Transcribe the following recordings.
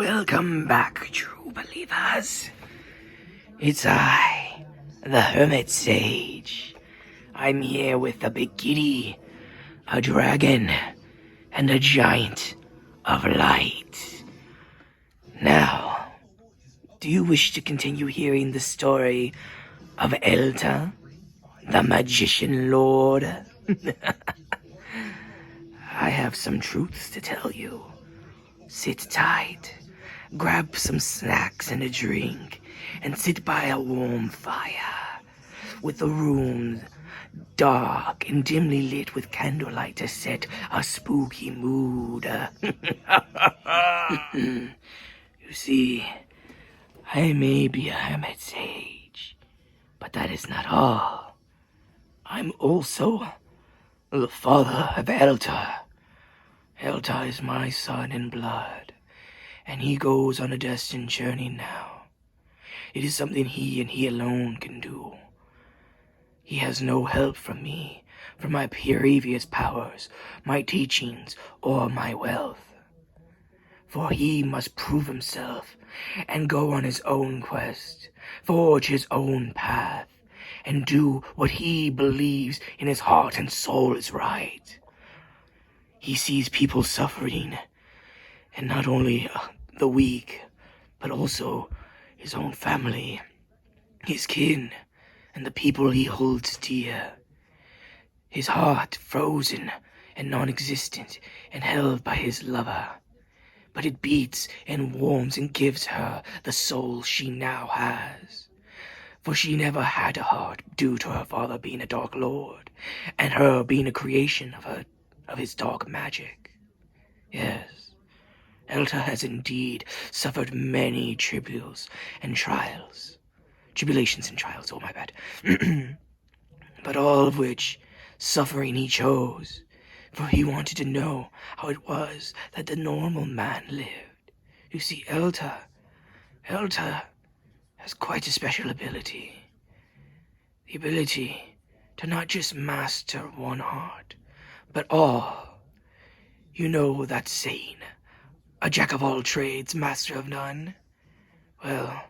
Welcome back, true believers. It's I, the Hermit Sage. I'm here with a big kitty, a dragon, and a giant of light. Now, do you wish to continue hearing the story of Elta, the Magician Lord? I have some truths to tell you. Sit tight, grab some snacks and a drink, and sit by a warm fire, with the room dark and dimly lit with candlelight to set a spooky mood. You see, I may be a hermit sage, but that is not all. I'm also the father of Elta. Elta is my son in blood, and he goes on a destined journey now. It is something he and he alone can do. He has no help from me, from my previous powers, my teachings, or my wealth. For he must prove himself and go on his own quest, forge his own path, and do what he believes in his heart and soul is right. He sees people suffering, and not only the weak, but also his own family, his kin, and the people he holds dear. His heart frozen and non-existent and held by his lover. But it beats and warms and gives her the soul she now has. For she never had a heart due to her father being a dark lord, and her being a creation of his dark magic. Yes, Elta has indeed suffered many tribulations and trials, oh my bad. But all of which suffering he chose, for he wanted to know how it was that the normal man lived. You see, Elta has quite a special ability. The ability to not just master one art, but all. You know that saying, a jack of all trades, master of none? Well,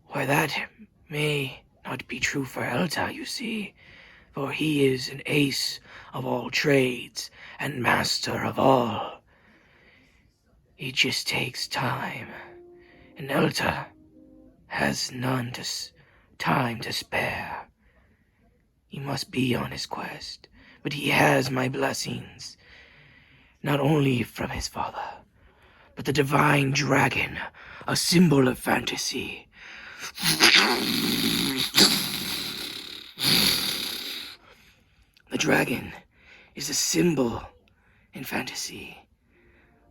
why that may not be true for Elta, you see, for he is an ace of all trades and master of all. It just takes time, and Elta has time to spare. He must be on his quest, but he has my blessings, not only from his father, but the divine dragon, a symbol of fantasy. The dragon is a symbol in fantasy.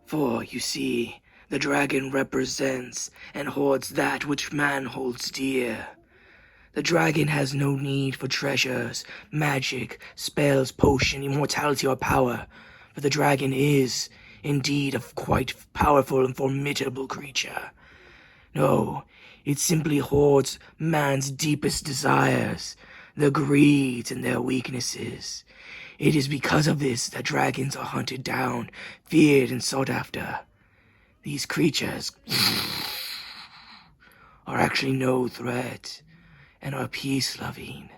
For, you see, the dragon represents and hoards that which man holds dear. The dragon has no need for treasures, magic, spells, potion, immortality, or power. For the dragon is, indeed, a quite powerful and formidable creature. No, it simply hoards man's deepest desires, their greeds and their weaknesses. It is because of this that dragons are hunted down, feared, and sought after. These creatures are actually no threat and are peace-loving.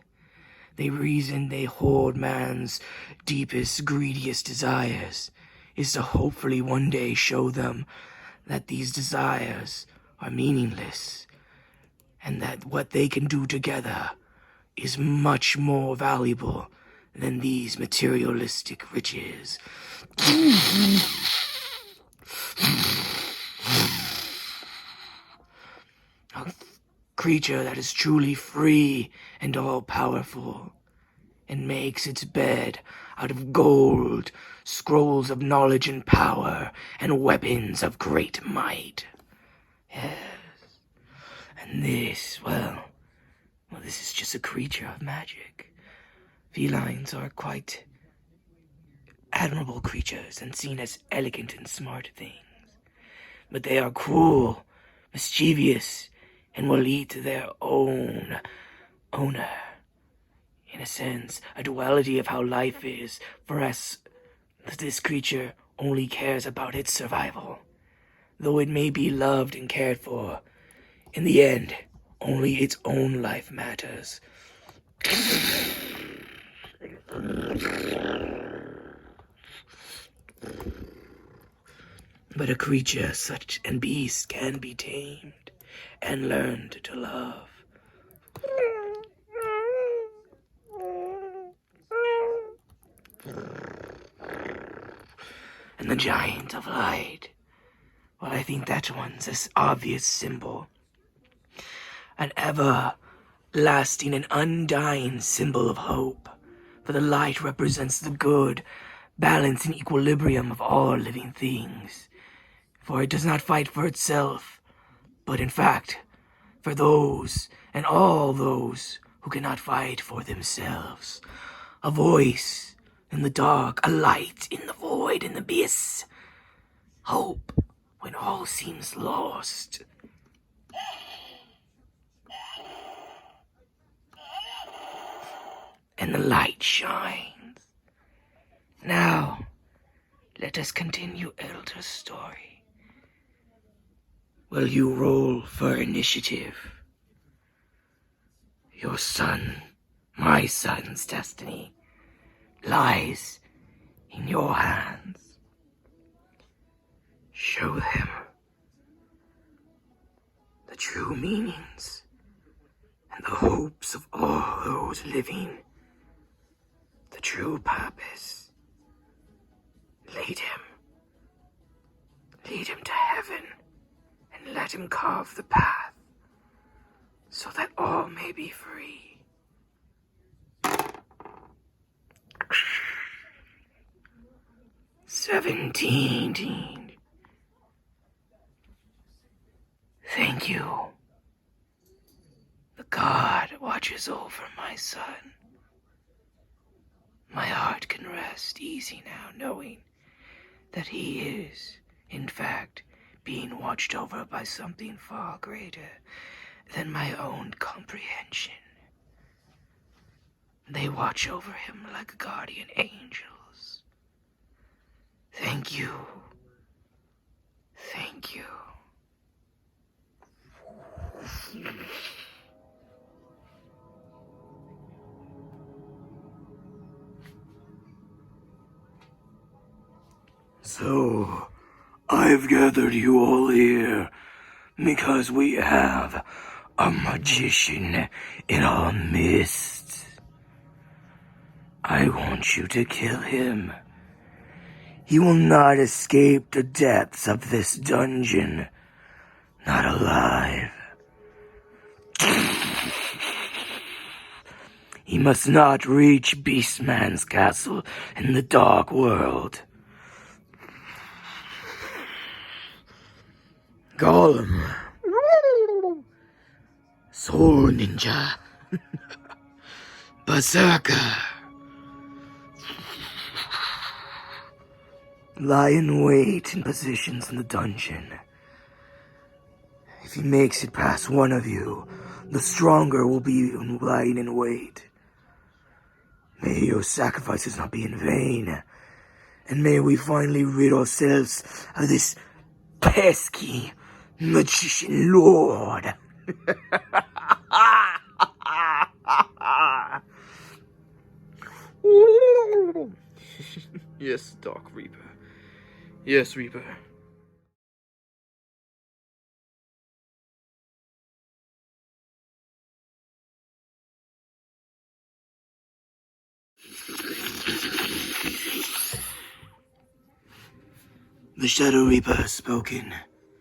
The reason they hoard man's deepest, greediest desires is to hopefully one day show them that these desires are meaningless, and that what they can do together is much more valuable than these materialistic riches. A creature that is truly free and all-powerful, and makes its bed out of gold, scrolls of knowledge and power, and weapons of great might. Yes. And this, well, this is just a creature of magic. Felines are quite admirable creatures and seen as elegant and smart things. But they are cruel, mischievous, and will eat their own owner. In a sense, a duality of how life is, for us, this creature only cares about its survival. though it may be loved and cared for, in the end, only its own life matters. But a creature such and beast can be tamed and learned to love. And the giant of light, well, I think that one's an obvious symbol. An everlasting and undying symbol of hope. For the light represents the good, balance, and equilibrium of all living things. For it does not fight for itself, but in fact, for those and all those who cannot fight for themselves. A voice in the dark, a light in the void and the abyss. Hope when all seems lost. And the light shines. Now, let us continue Elta's story. Will you roll for initiative? Your son, my son's destiny, lies in your hands. Show them the true meanings and the hopes of all those living, the true purpose. Lead him to heaven, and let him carve the path, so that all may be free. 17. Thank you. The God watches over my son. My heart can rest easy now, knowing that he is, in fact, being watched over by something far greater than my own comprehension. They watch over him like guardian angels. Thank you. Thank you. So, I've gathered you all here because we have a magician in our midst. I want you to kill him. He will not escape the depths of this dungeon, not alive. He must not reach Beastman's castle in the dark world. Golem. Soul Ninja. Berserker. Lie in wait in positions in the dungeon. If he makes it past one of you, the stronger will be lying in wait. May your sacrifices not be in vain, and may we finally rid ourselves of this pesky magician lord. Yes, Dark Reaper. Yes, Reaper. The Shadow Reaper has spoken.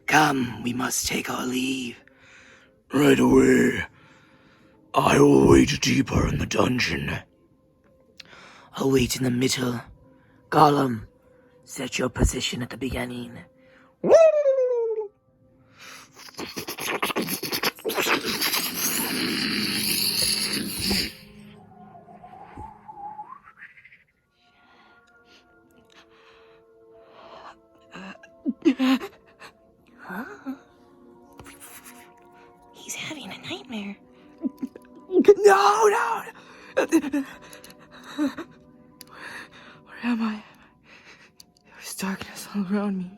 Come, we must take our leave. Right away. I will wait deeper in the dungeon. I'll wait in the middle. Gollum, set your position at the beginning. Huh? He's having a nightmare. No! Where am I? There's darkness all around me.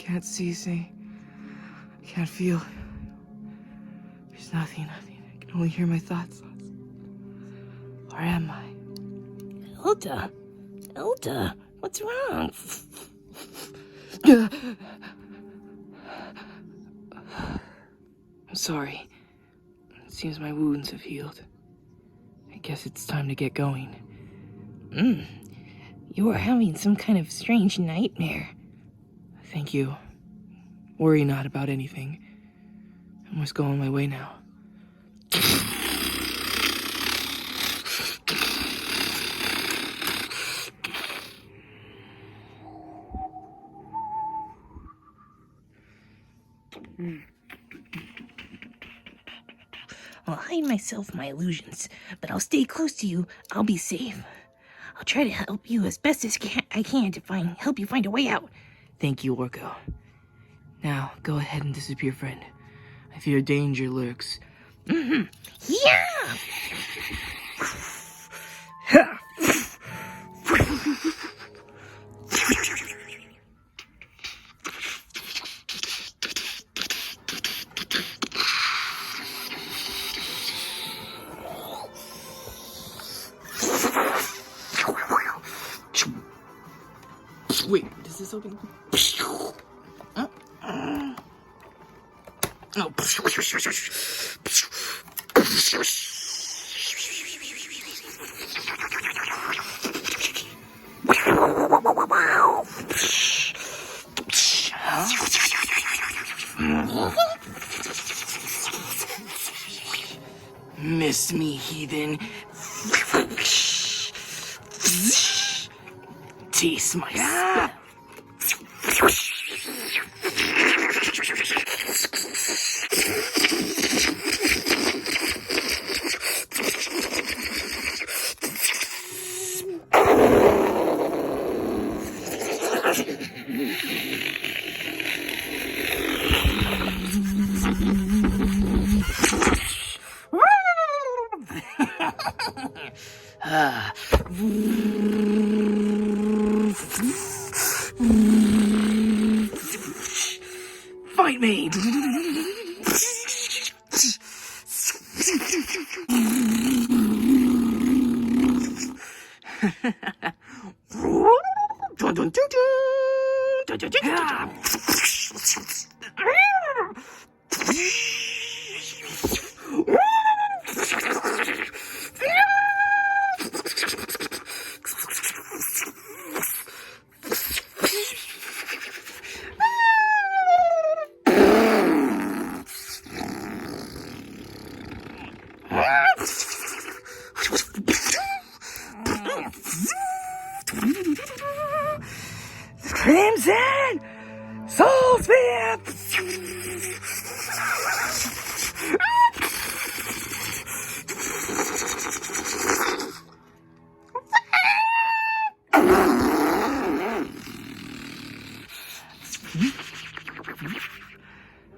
can't see. I can't feel. There's nothing. I can only hear my thoughts. Where am I? Elta, what's wrong? I'm sorry. It seems my wounds have healed. I guess it's time to get going. You are having some kind of strange nightmare. Thank you. Worry not about anything. I must go on my way now. I'll hide myself in my illusions, but I'll stay close to you. I'll be safe. I'll try to help you as best as I can to help you find a way out. Thank you, Orko. Now, go ahead and disappear, friend. I fear danger lurks. Yeah! Wait, does this open? No. Miss me, heathen. Taste my spit. Fight me! Crimson Soul Sphere!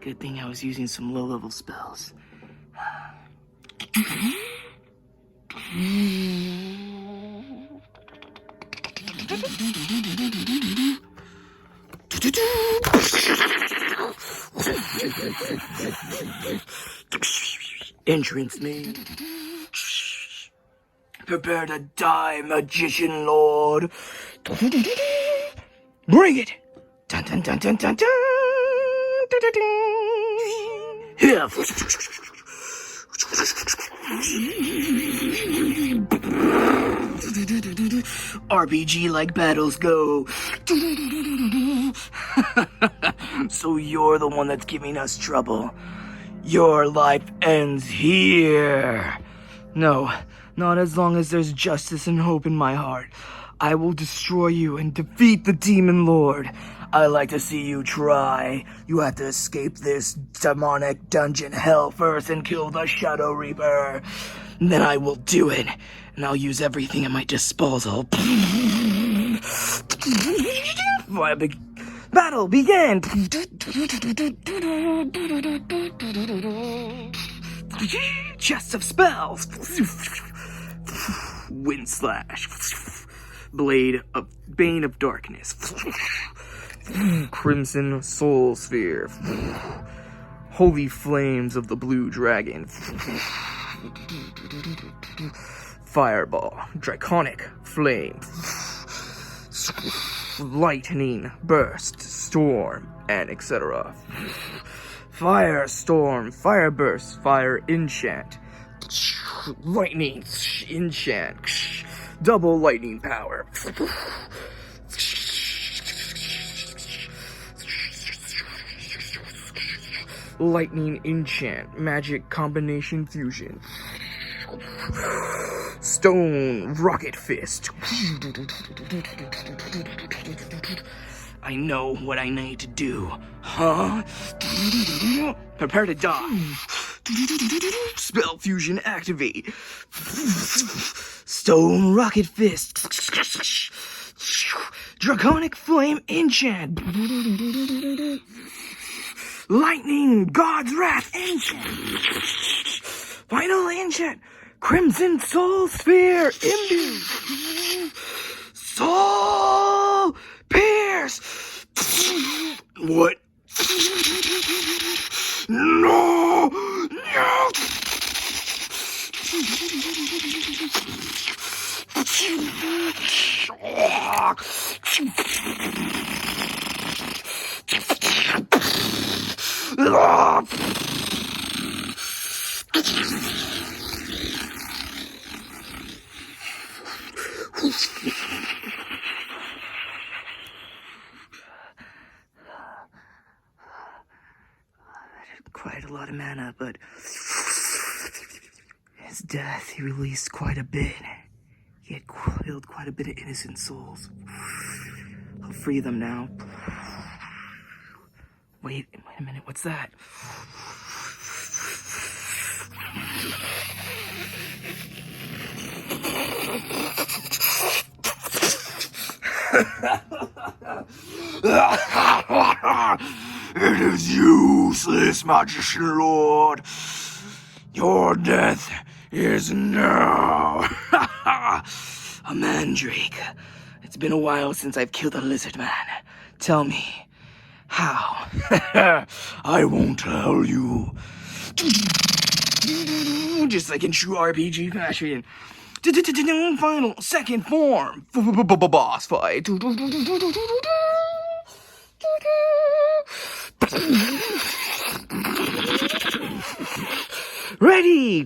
Good thing I was using some low-level spells. Entrance made. Prepare to die, magician lord. Bring it. Dun dun dun dun dun dun. Dun, dun, dun. Here. RPG like battles go. So you're the one that's giving us trouble. Your life ends here. No, not as long as there's justice and hope in my heart. I will destroy you and defeat the Demon Lord. I like to see you try. You have to escape this demonic dungeon hell first and kill the Shadow Reaper. Then I will do it, and I'll use everything at my disposal. Battle begin! Chest of spells! Wind slash. Blade of Bane of Darkness. Crimson Soul Sphere. Holy Flames of the Blue Dragon. Fireball. Draconic Flame. Lightning Burst. Storm. And etc. Firestorm. Fire Burst. Fire Enchant. Lightning Enchant. Double lightning power. Lightning Enchant. Magic Combination Fusion. Stone Rocket Fist. I know what I need to do. Huh? Prepare to die. Spell Fusion activate. Stone Rocket Fist. Draconic Flame Enchant. Lightning God's Wrath Enchant. Final Enchant. Crimson Soul Sphere Imbue. Soul Pierce. What? No! No! Quite a lot of mana, but his death, he released quite a bit. He had killed quite a bit of innocent souls. I'll free them now. Wait a minute, what's that? It is useless, Magician Lord. Your death is now. A mandrake. It's been a while since I've killed a lizard man. Tell me, how? I won't tell you. Just like in true RPG fashion. Final second form. Boss fight. Ready!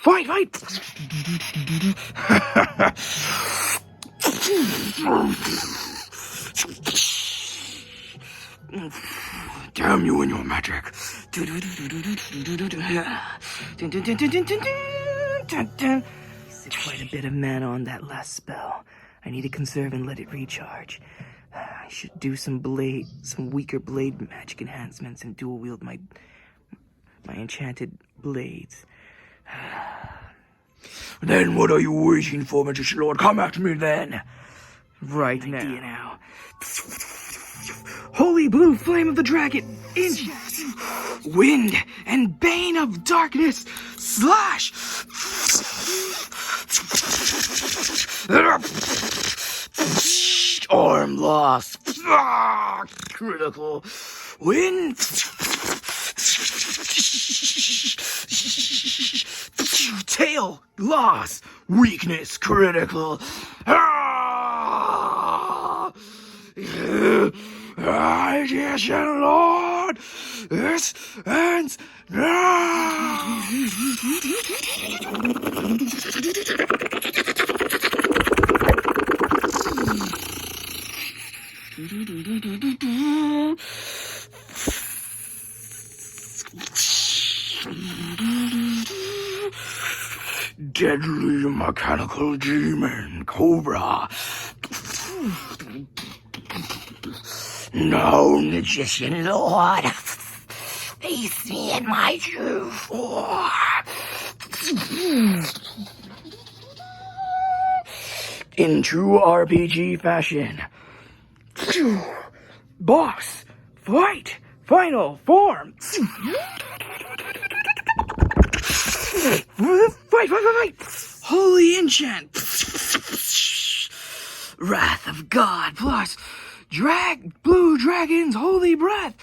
Fight! Damn you and your magic. Quite a bit of mana on that last spell. I need to conserve and let it recharge. I should do some weaker blade magic enhancements and dual wield my enchanted blades. Then what are you waiting for, Magician Lord? Come at me then. Right An now. idea now. Holy Blue Flame of the Dragon. Wind and Bane of Darkness. Slash. Arm lost. Critical. Wind. Tail loss. Weakness. Critical. Magician Lord, this ends now. Deadly mechanical demon Cobra. No, Magician Lord, face me in my true form. In true RPG fashion. Boss, fight, final form. Fight. Holy enchant. Wrath of God plus Blue Dragon's holy breath.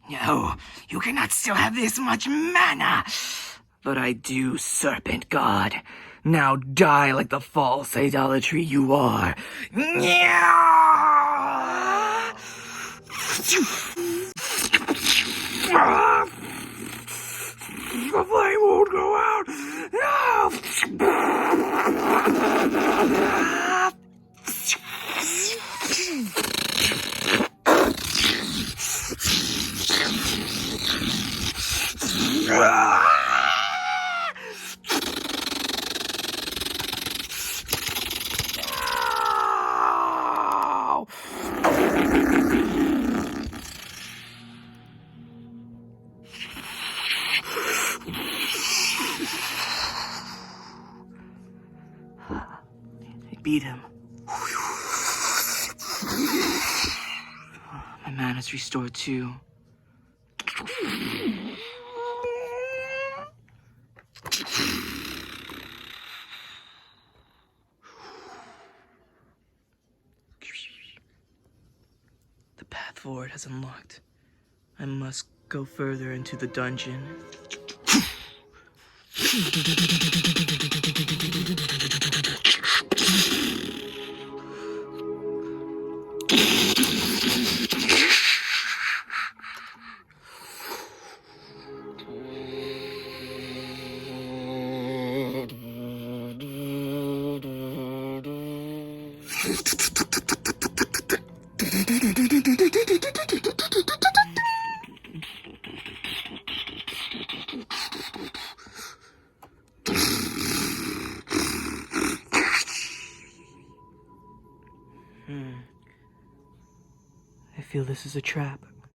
No, you cannot still have this much mana. But I do, Serpent God. Now die like the false idolatry you are. The flame won't go out. Beat him. My mana's restored too. The path forward has unlocked. I must go further into the dungeon. I feel this is a trap.